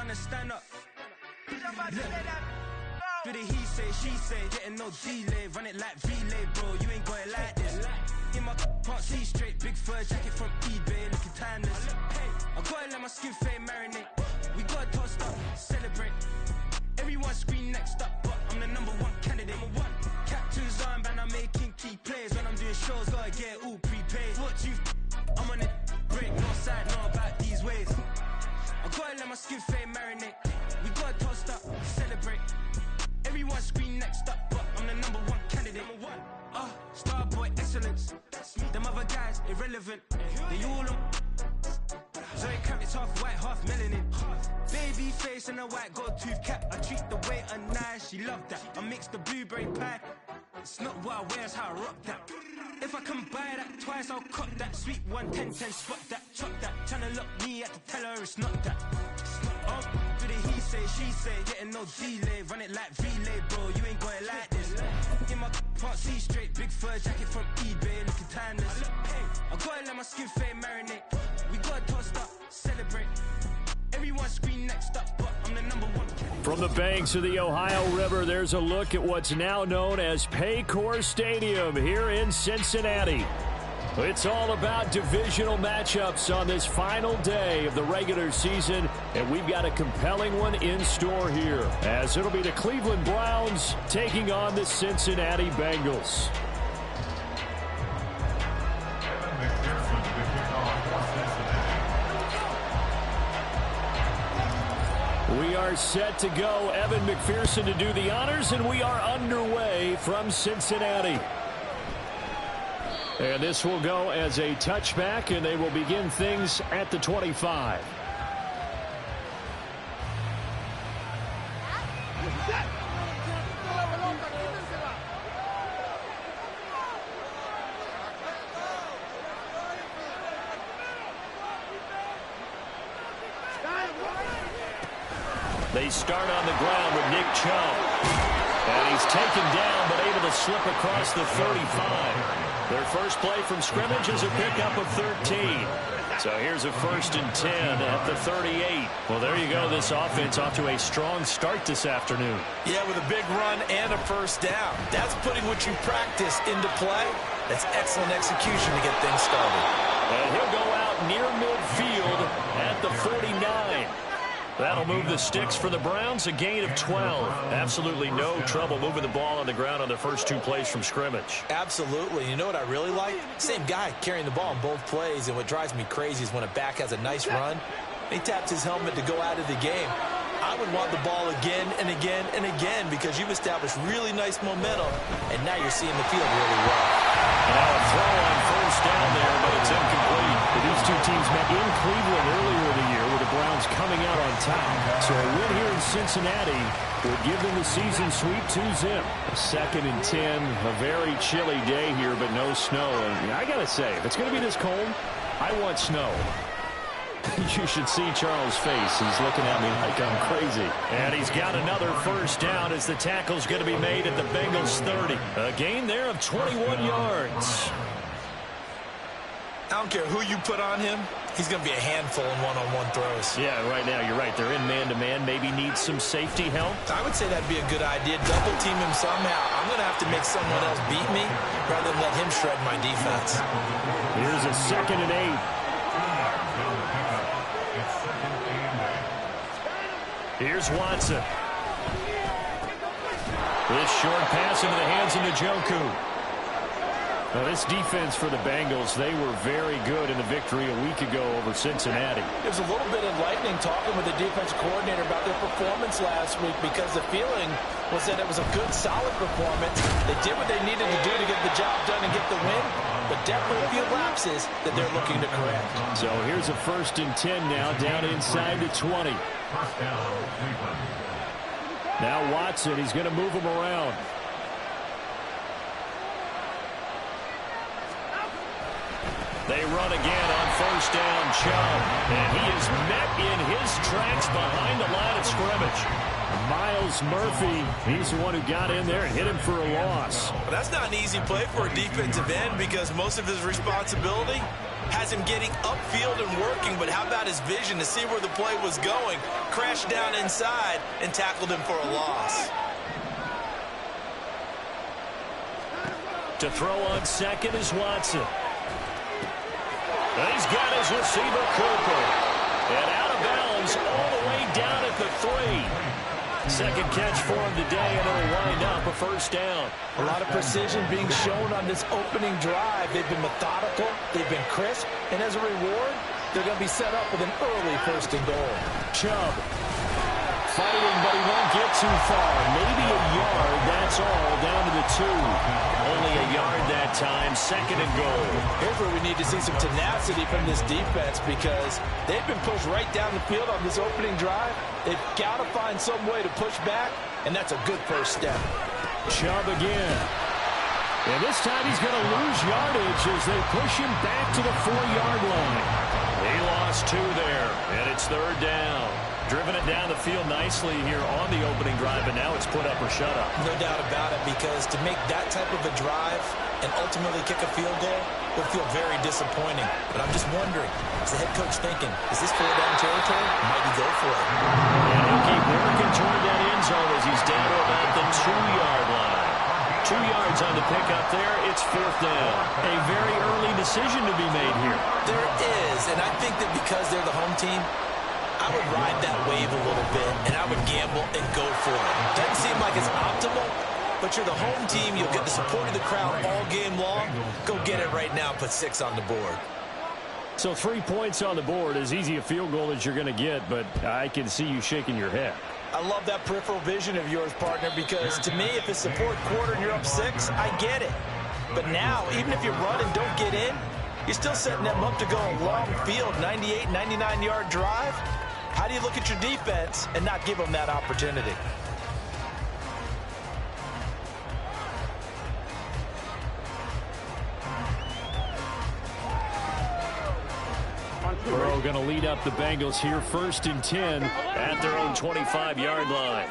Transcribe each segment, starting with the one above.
trying to stand up. Do the he say, she say, getting no delay. Run it like relay, bro, you ain't got it like this. In my can't see straight, big fur jacket from eBay, looking timeless. I gotta let my skin fade marinate. We gotta toast up, celebrate. Everyone scream next up, but I'm the #1 candidate. Captain's armband, I'm making key plays. When I'm doing shows, gotta get all prepaid. What you I'm on it, break, no side, know about these ways. I gotta let my skin fade marinate. We gotta toast up, celebrate. Everyone scream next up, but I'm the #1 candidate. Starboy excellence. Them other guys irrelevant. They all on. Zoe Kravitz half white, half melanin. Baby face and a white gold tooth cap. I treat the waiter nice, she love that. I mix the blueberry pie. It's not what I wear, it's how I rock that. If I can buy that twice, I'll cop that. Sweet 110, spot that, chop that. Tryna lock me at the tell her it's not that. Do the he say, she say, getting no delay. Run it like relay, bro, you ain't got it like this. In my can't see straight, big fur jacket from eBay, looking timeless. I gotta let my skin fade marinate. We gotta toast up, celebrate. Everyone scream next up, but I'm the #1. From the banks of the Ohio River, there's a look at what's now known as Paycor Stadium here in Cincinnati. It's all about divisional matchups on this final day of the regular season, and we've got a compelling one in store here, as it'll be the Cleveland Browns taking on the Cincinnati Bengals. We are set to go. Evan McPherson to do the honors, and we are underway from Cincinnati. And this will go as a touchback, and they will begin things at the 25. They start on the ground with Nick Chubb. And he's taken down, but able to slip across the 35. Their first play from scrimmage is a pickup of 13. So here's a 1st and 10 at the 38. Well, there you go. This offense off to a strong start this afternoon. Yeah, with a big run and a first down. That's putting what you practice into play. That's excellent execution to get things started. And he'll go out near midfield at the 49. That'll move the sticks for the Browns, a gain of 12. Absolutely no trouble moving the ball on the ground on the first 2 plays from scrimmage. Absolutely. You know what I really like? Same guy carrying the ball in both plays, and what drives me crazy is when a back has a nice run, he taps his helmet to go out of the game. I would want the ball again and again and again because you've established really nice momentum, and now you're seeing the field really well. Now a throw on first down there, but it's incomplete. These two teams met in Cleveland earlier in the year with the Browns coming out on top. So a win here in Cincinnati would give them the season sweep 2-zip. 2nd and 10, a very chilly day here, but no snow. And I got to say, if it's going to be this cold, I want snow. You should see Charles' face. He's looking at me like I'm crazy. And he's got another first down as the tackle's going to be made at the Bengals 30. A gain there of 21 yards. I don't care who you put on him. He's going to be a handful in one-on-one throws. Yeah, right now you're right. They're in man-to-man. Maybe needs some safety help. I would say that'd be a good idea. Double team him somehow. I'm going to have to make someone else beat me rather than let him shred my defense. Here's a 2nd and 8. Here's Watson. This short pass into the hands of Njoku. Now this defense for the Bengals, they were very good in the victory a week ago over Cincinnati. It was a little bit enlightening talking with the defense coordinator about their performance last week because the feeling was that it was a good, solid performance. They did what they needed to do to get the job done and get the win, but definitely a few lapses that they're looking to correct. So here's a 1st and 10 now, down inside the 20. Now Watson, he's going to move him around. They run again on first down, Chubb. And he is met in his tracks behind the line of scrimmage. Miles Murphy, he's the one who got in there and hit him for a loss. Well, that's not an easy play for a defensive end because most of his responsibility has him getting upfield and working, but how about his vision to see where the play was going, crashed down inside, and tackled him for a loss. To throw on second is Watson. And he's got his receiver, Cooper. And out of bounds all the way down at the 3. Second catch for him today, and it'll wind up a first down. A lot of precision being shown on this opening drive. They've been methodical, they've been crisp, and as a reward, they're going to be set up with an early first and goal. Chubb fighting, but he won't get too far. Maybe a yard, that's all, down to the 2. Only a yard that time, second and goal. Here's where we need to see some tenacity from this defense because they've been pushed right down the field on this opening drive. They've got to find some way to push back, and that's a good first step. Chubb again. And this time he's going to lose yardage as they push him back to the 4-yard line. He lost 2 there, and it's third down. Driven it down the field nicely here on the opening drive, and now it's put up or shut up. No doubt about it, because to make that type of a drive and ultimately kick a field goal would feel very disappointing. But I'm just wondering, is the head coach thinking, is this 4-down territory? Might he go for it? And he'll keep working toward that end zone as he's down to about the 2-yard line. 2 yards on the pickup there. It's fourth down. A very early decision to be made here. There is, and I think that because they're the home team, I would ride that wave a little bit, and I would gamble and go for it. Doesn't seem like it's optimal, but you're the home team. You'll get the support of the crowd all game long. Go get it right now. Put 6 on the board. So 3 points on the board, as easy a field goal as you're going to get, but I can see you shaking your head. I love that peripheral vision of yours, partner, because to me, if it's the fourth quarter and you're up 6, I get it. But now, even if you run and don't get in, you're still setting them up to go a long field, 98, 99-yard drive. How do you look at your defense and not give them that opportunity? Burrow going to lead up the Bengals here, 1st and 10 at their own 25-yard line.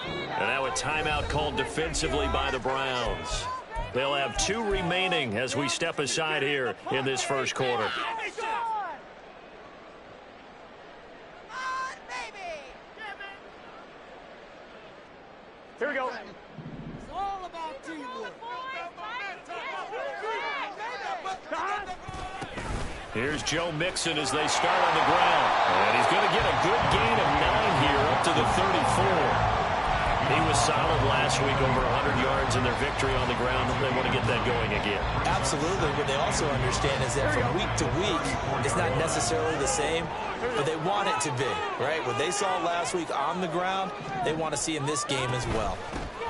And now a timeout called defensively by the Browns. They'll have 2 remaining as we step aside here in this first quarter. Here we go. It's all about teamwork. Here's Joe Mixon as they start on the ground. And he's going to get a good gain of 9 here up to the 34. He was solid last week, over 100 yards in their victory on the ground. They want to get that going again. Absolutely. What they also understand is that from week to week, it's not necessarily the same, but they want it to be, right? What they saw last week on the ground, they want to see in this game as well.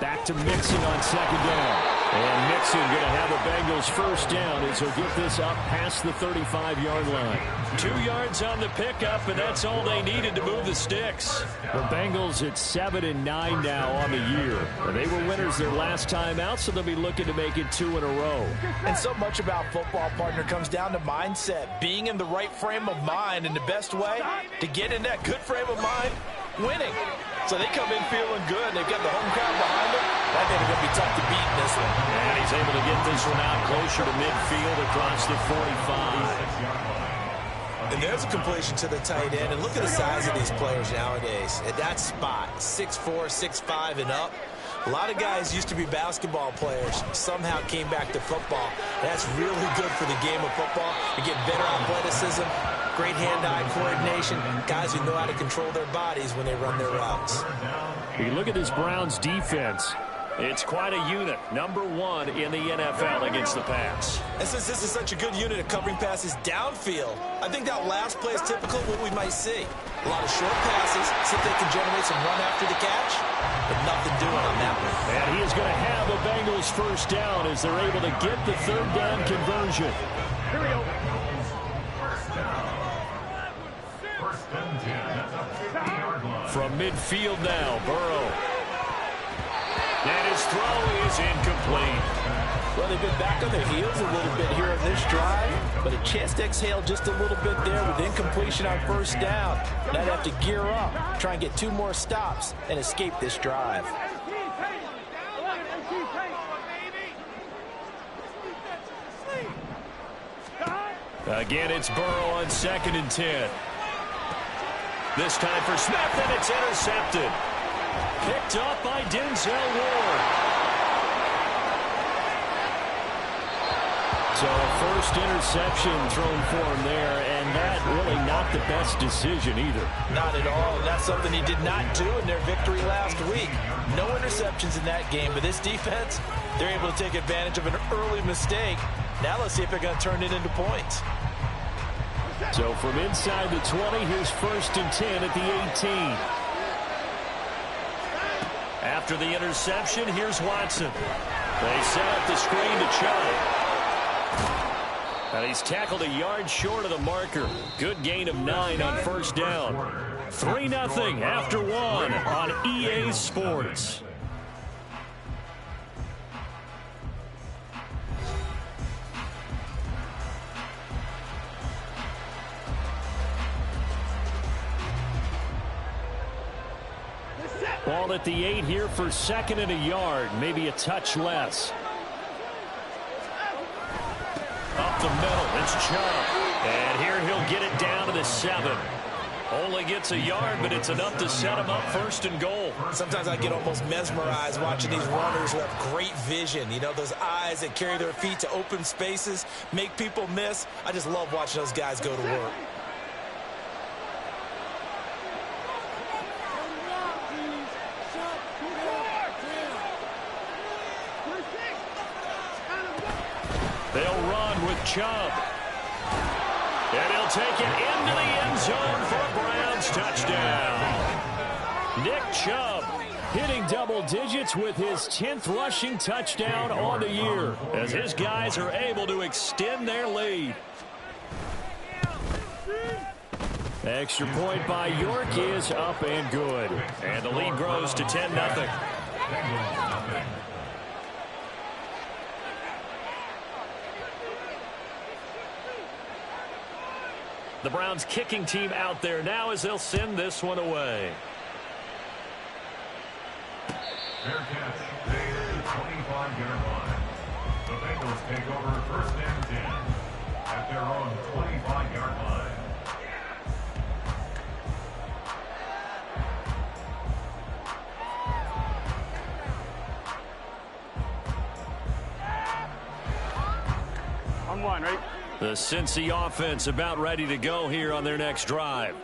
Back to Mixon on second down. And Mixon going to have the Bengals first down as he'll get this up past the 35-yard line. 2 yards on the pickup, and that's all they needed to move the sticks. The Bengals at 7-9 now on the year. They were winners their last time out, so they'll be looking to make it 2 in a row. And so much about football, partner, comes down to mindset. Being in the right frame of mind, and the best way to get in that good frame of mind, winning. So they come in feeling good. They've got the home crowd behind them. I think it's going to be tough to beat in this one. And he's able to get this one out closer to midfield across the 45. And there's a completion to the tight end. And look at the size of these players nowadays. At that spot, 6'4", 6'5", and up. A lot of guys used to be basketball players, somehow came back to football. That's really good for the game of football. You get better athleticism, great hand-eye coordination, guys who know how to control their bodies when they run their routes. You look at this Browns defense. It's quite a unit, number 1 in the NFL against the pass. And since this is such a good unit of covering passes downfield, I think that last play is typical of what we might see. A lot of short passes, see if they can generate some run after the catch, but nothing doing on that one. And he is going to have the Bengals first down as they're able to get the third down conversion. Here we go. From midfield now, Burrow. And his throw is incomplete. Well, they've been back on their heels a little bit here in this drive, but a chance to exhale just a little bit there with incompletion on first down. Now they have to gear up, try and get 2 more stops, and escape this drive. Again, it's Burrow on 2nd and 10. This time for Smith, and it's intercepted. Picked up by Denzel Ward. So a first interception thrown for him there, and that really not the best decision either. Not at all. That's something he did not do in their victory last week. No interceptions in that game, but this defense, they're able to take advantage of an early mistake. Now let's see if they're going to turn it into points. So from inside the 20, here's 1st and 10 at the 18. After the interception, here's Watson. They set up the screen to Chubb. And he's tackled a yard short of the marker. Good gain of 9 on first down. 3-0 after 1 on EA Sports. Ball at the 8 here for 2nd and a yard, maybe a touch less. Up the middle, it's Chubb. And here he'll get it down to the 7. Only gets a yard, but it's enough to set him up 1st and goal. Sometimes I get almost mesmerized watching these runners who have great vision. You know, those eyes that carry their feet to open spaces, make people miss. I just love watching those guys go to work. They'll run with Chubb. And he'll take it into the end zone for a Browns touchdown. Nick Chubb hitting double digits with his 10th rushing touchdown on the year as his guys are able to extend their lead. Extra point by York is up and good. And the lead grows to 10-0. The Browns kicking team out there now as they'll send this one away. Fair catch. They at the 25-yard line. The Bengals take over 1st and 10 at their own 25-yard line. On 1, right? The Cincy offense about ready to go here on their next drive.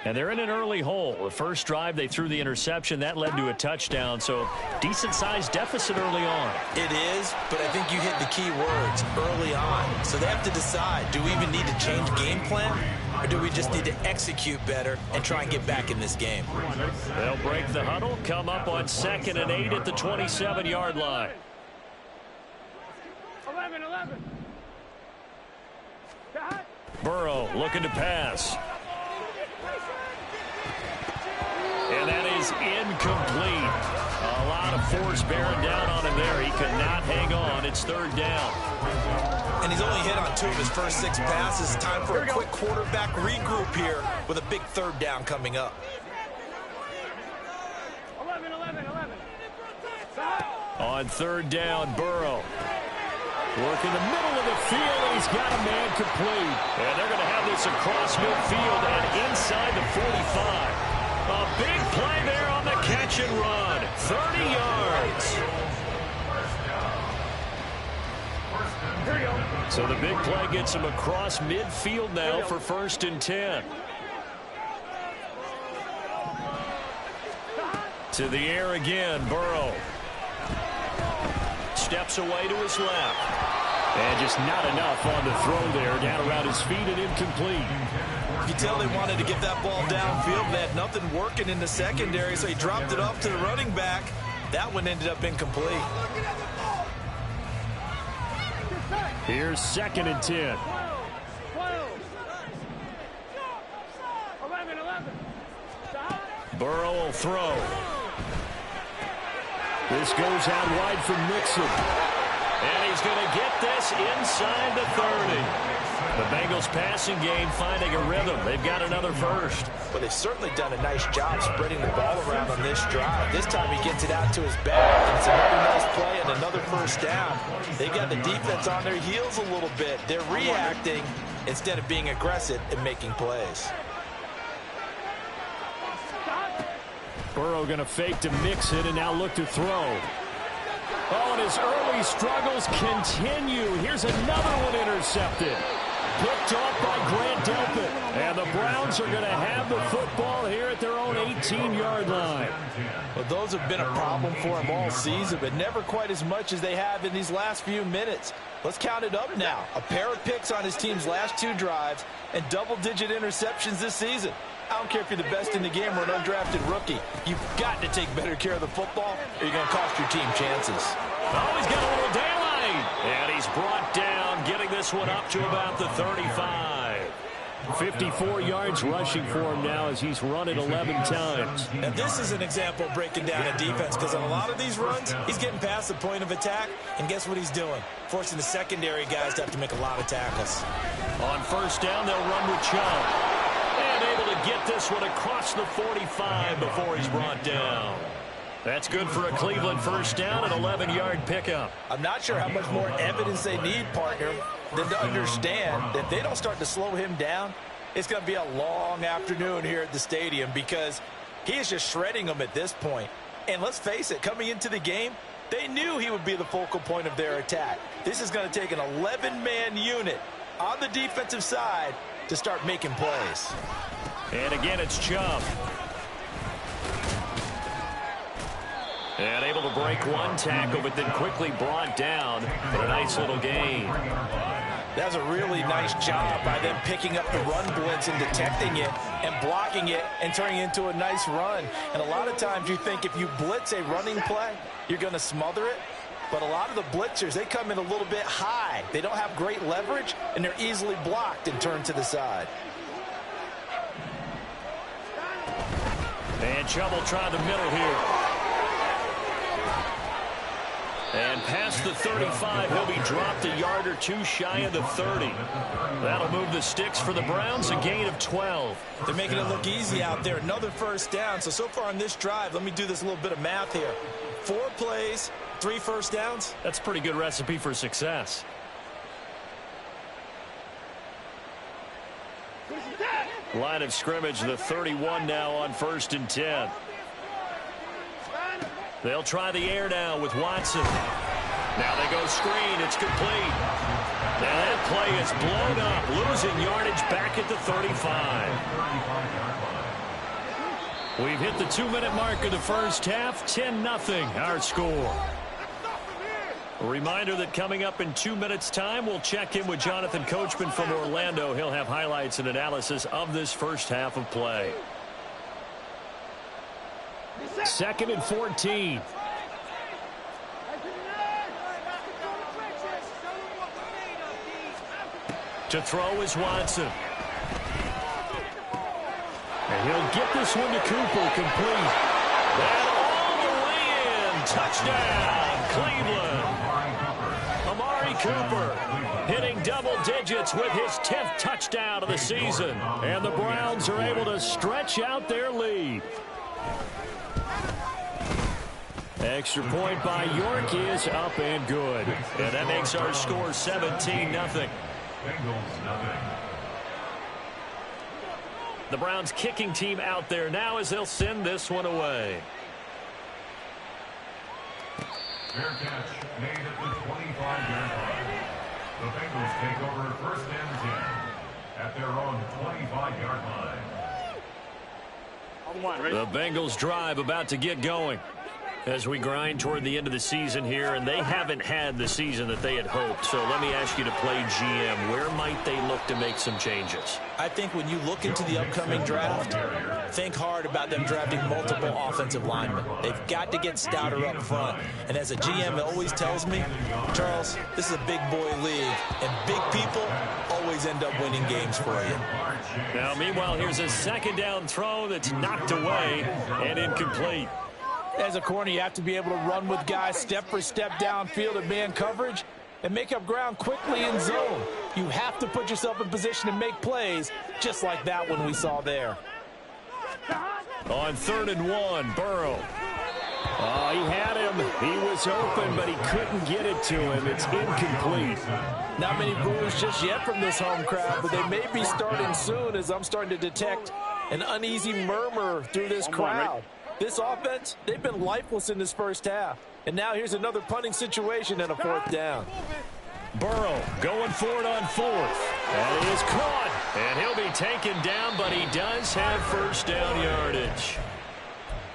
And they're in an early hole. The first drive, they threw the interception. That led to a touchdown, so decent-sized deficit early on. It is, but I think you hit the key words, early on. So they have to decide, do we even need to change game plan, or do we just need to execute better and try and get back in this game? They'll break the huddle, come up on 2nd and 8 at the 27-yard line. 11. Burrow looking to pass. And that is incomplete. A lot of force bearing down on him there. He could not hang on. It's 3rd down. And he's only hit on 2 of his first 6 passes. Time for a quick quarterback regroup here with a big 3rd down coming up. 11. On 3rd down, Burrow. Work in the middle of the field, and he's got a man complete. And they're going to have this across midfield and inside the 45. A big play there on the catch and run. 30 yards. So the big play gets him across midfield now for 1st and 10. To the air again, Burrow. Steps away to his left. And just not enough on the throw there. Down around his feet and incomplete. You tell they wanted to get that ball downfield. They had nothing working in the secondary, so he dropped it off to the running back. That one ended up incomplete. Here's 2nd and 10. 11. Burrow will throw. This goes out wide for Mixon. And he's going to get this inside the 30. The Bengals passing game finding a rhythm. They've got another first. Well, they've certainly done a nice job spreading the ball around on this drive. This time he gets it out to his back, and it's another nice play and another first down. They've got the defense on their heels a little bit. They're reacting instead of being aggressive and making plays. Burrow going to fake to mix it and now look to throw. Oh, and his early struggles continue. Here's another one intercepted. Picked off by Grant Delpit. And the Browns are going to have the football here at their own 18-yard line. Well, those have been a problem for him all season, but never quite as much as they have in these last few minutes. Let's count it up now. A pair of picks on his team's last 2 drives and double-digit interceptions this season. I don't care if you're the best in the game or an undrafted rookie. You've got to take better care of the football or you're going to cost your team chances. Oh, he's got a little daylight. And he's brought down, getting this one up to about the 35. 54 yards rushing for him now as he's run it 11 times. And this is an example of breaking down a defense, because on a lot of these runs, he's getting past the point of attack, and guess what he's doing? Forcing the secondary guys to have to make a lot of tackles. On first down, they'll run with Chubb. And able to get this one across the 45 before he's brought down. That's good for a Cleveland first down, an 11-yard pickup. I'm not sure how much more evidence they need, partner, than to understand that if they don't start to slow him down, it's going to be a long afternoon here at the stadium, because he is just shredding them at this point. And let's face it, coming into the game, they knew he would be the focal point of their attack. This is going to take an 11-man unit on the defensive side to start making plays. And again, it's Chubb. And able to break one tackle, but then quickly brought down for a nice little gain. That's a really nice job by them picking up the run blitz and detecting it and blocking it and turning it into a nice run. And a lot of times you think if you blitz a running play, you're going to smother it. But a lot of the blitzers, they come in a little bit high. They don't have great leverage, and they're easily blocked and turned to the side. And Chubb will try the middle here. And past the 35, he'll be dropped a yard or two shy of the 30. That'll move the sticks for the Browns, a gain of 12. They're making it look easy out there. Another first down. So far on this drive, let me do this little bit of math here. 4 plays, 3 first downs. That's a pretty good recipe for success. Line of scrimmage, the 31 now on 1st and 10. They'll try the air now with Watson. Now they go screen. It's complete. Now that play is blown up, losing yardage back at the 35. We've hit the 2-minute mark of the first half. 10-0 our score. A reminder that coming up in 2 minutes' time, we'll check in with Jonathan Coachman from Orlando. He'll have highlights and analysis of this first half of play. 2nd and 14. To throw is Watson. And he'll get this one to Cooper, complete. And all the way in. Touchdown, Cleveland. Amari Cooper hitting double digits with his 10th touchdown of the season. And the Browns are able to stretch out their lead. Extra point by York is up and good. And that makes our score 17-0. The Browns kicking team out there now as they'll send this one away. Fair catch made at the 25-yard line. The Bengals take over 1st and 10 at their own 25-yard line. The Bengals drive about to get going as we grind toward the end of the season here, and they haven't had the season that they had hoped. So let me ask you to play GM. Where might they look to make some changes? I think when you look into the upcoming draft, think hard about them drafting multiple offensive linemen. They've got to get stouter up front. And as a GM, it always tells me, Charles, this is a big boy league, and big people always end up winning games for you. Now, meanwhile, here's a 2nd down throw that's knocked away and incomplete. As a corner, you have to be able to run with guys step for step downfield and man coverage. and make up ground quickly in zone. You have to put yourself in position to make plays, just like that one we saw there. On 3rd and 1, Burrow. Oh, he had him. He was open, but he couldn't get it to him. It's incomplete. Not many boos just yet from this home crowd, but they may be starting soon as I'm starting to detect an uneasy murmur through this crowd. This offense, they've been lifeless in this first half. And now here's another punting situation and a 4th down. Burrow going for it on 4th. That is caught. And he'll be taken down, but he does have first down yardage.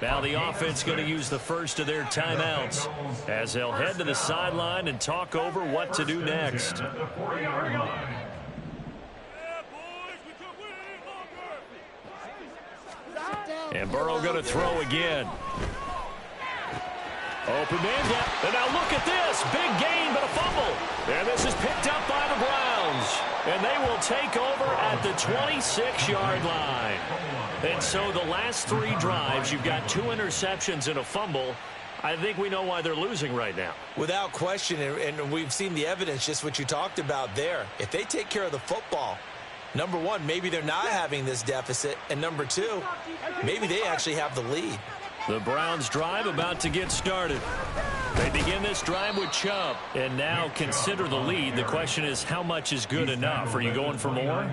Now the offense going to use the first of their timeouts as they'll head to the sideline and talk over what to do next. And Burrow going to throw again. Open man gap. And now look at this. Big gain, but a fumble. And this is picked up by the Browns. And they will take over at the 26-yard line. And so the last 3 drives, you've got 2 interceptions and a fumble. I think we know why they're losing right now. Without question, and we've seen the evidence, just what you talked about there. If they take care of the football, number 1, maybe they're not having this deficit. And number 2, maybe they actually have the lead. The Browns drive about to get started. They begin this drive with Chubb. And now consider the lead. The question is, how much is good enough? Are you going for more?